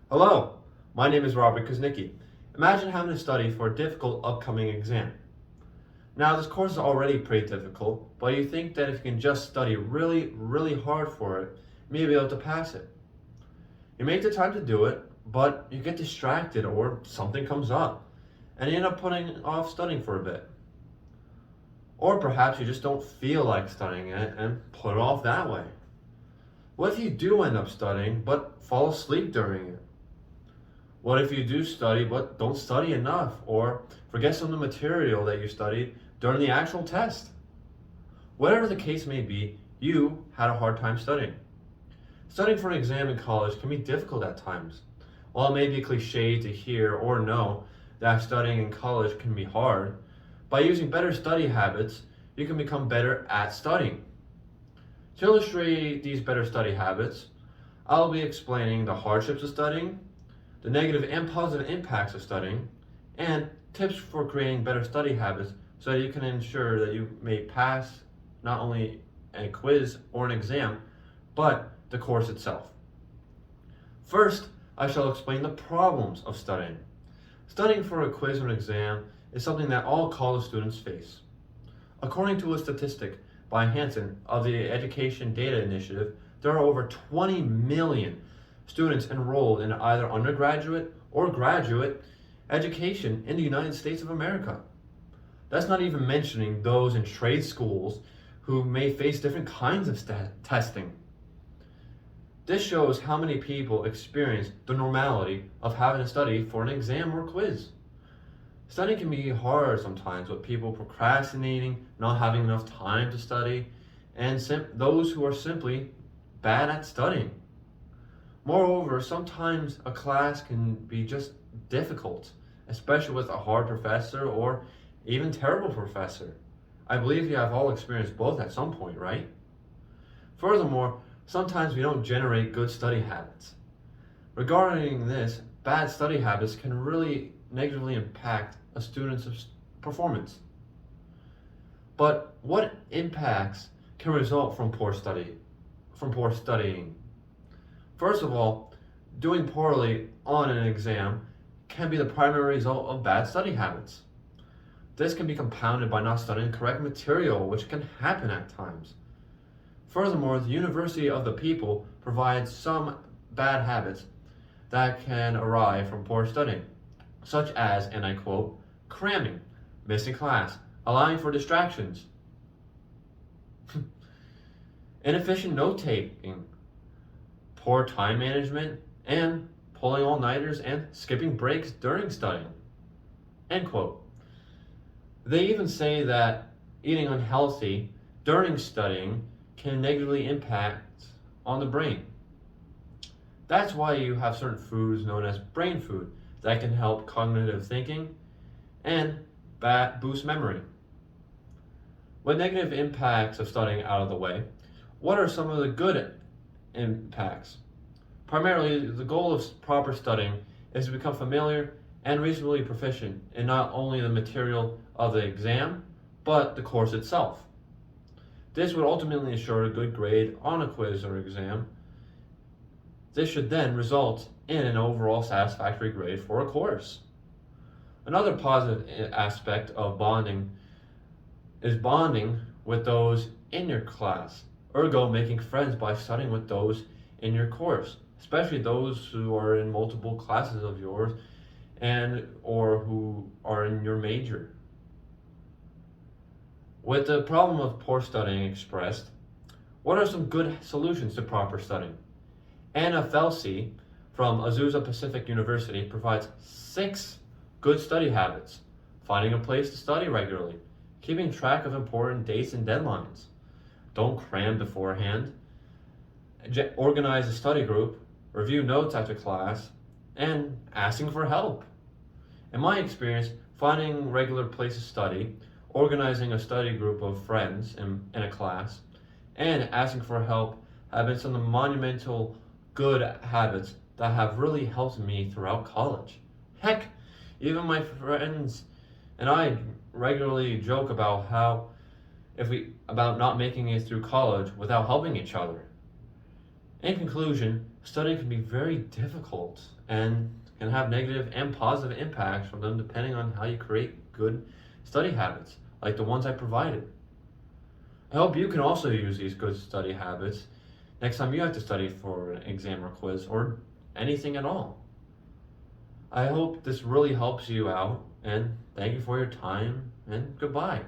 Hello, my name is Robert Kuznicki. Imagine having to study for a difficult upcoming exam. Now, this course is already pretty difficult, but you think that if you can just study really, really hard for it, you may be able to pass it. You make the time to do it, but you get distracted or something comes up, and you end up putting off studying for a bit. Or perhaps you just don't feel like studying it and put it off that way. What if you do end up studying but fall asleep during it? What if you do study but don't study enough or forget some of the material that you studied during the actual test? Whatever the case may be, you had a hard time studying. Studying for an exam in college can be difficult at times. While it may be cliche to hear or know that studying in college can be hard, by using better study habits, you can become better at studying. To illustrate these better study habits, I'll be explaining the hardships of studying, the negative and positive impacts of studying, and tips for creating better study habits so that you can ensure that you may pass not only a quiz or an exam, but the course itself. First, I shall explain the problems of studying. Studying for a quiz or an exam is something that all college students face. According to a statistic by Hansen of the Education Data Initiative, there are over 20 million students enrolled in either undergraduate or graduate education in the United States of America. That's not even mentioning those in trade schools who may face different kinds of testing. This shows how many people experience the normality of having to study for an exam or quiz. Studying can be hard sometimes with people procrastinating, not having enough time to study, and those who are simply bad at studying. Moreover, sometimes a class can be just difficult, especially with a hard professor or even terrible professor. I believe you have all experienced both at some point, right? Furthermore, sometimes we don't generate good study habits. Regarding this, bad study habits can really negatively impact a student's performance. But what impacts can result from poor studying? First of all, doing poorly on an exam can be the primary result of bad study habits. This can be compounded by not studying correct material, which can happen at times. Furthermore, the University of the People provides some bad habits that can arise from poor studying, such as, and I quote, cramming, missing class, allowing for distractions, inefficient note taking, poor time management, and pulling all-nighters and skipping breaks during studying. End quote. They even say that eating unhealthy during studying can negatively impact on the brain. That's why you have certain foods known as brain food that can help cognitive thinking and boost memory. With negative impacts of studying out of the way, what are some of the good impacts? Primarily, the goal of proper studying is to become familiar and reasonably proficient in not only the material of the exam, but the course itself. This would ultimately ensure a good grade on a quiz or exam. This should then result in an overall satisfactory grade for a course. Another positive aspect of bonding is bonding with those in your class, ergo making friends by studying with those in your course, especially those who are in multiple classes of yours and or who are in your major. With the problem of poor studying expressed, what are some good solutions to proper studying? Anna Felsey from Azusa Pacific University provides 6 good study habits: finding a place to study regularly, keeping track of important dates and deadlines, don't cram beforehand, organize a study group, review notes after class, and asking for help. In my experience, finding regular places to study, organizing a study group of friends in a class, and asking for help have been some of the monumental good habits that have really helped me throughout college. Heck, even my friends and I regularly joke about not making it through college without helping each other. In conclusion, studying can be very difficult and can have negative and positive impacts from them depending on how you create good study habits, like the ones I provided. I hope you can also use these good study habits next time you have to study for an exam or quiz or anything at all. I hope this really helps you out, and thank you for your time, and goodbye.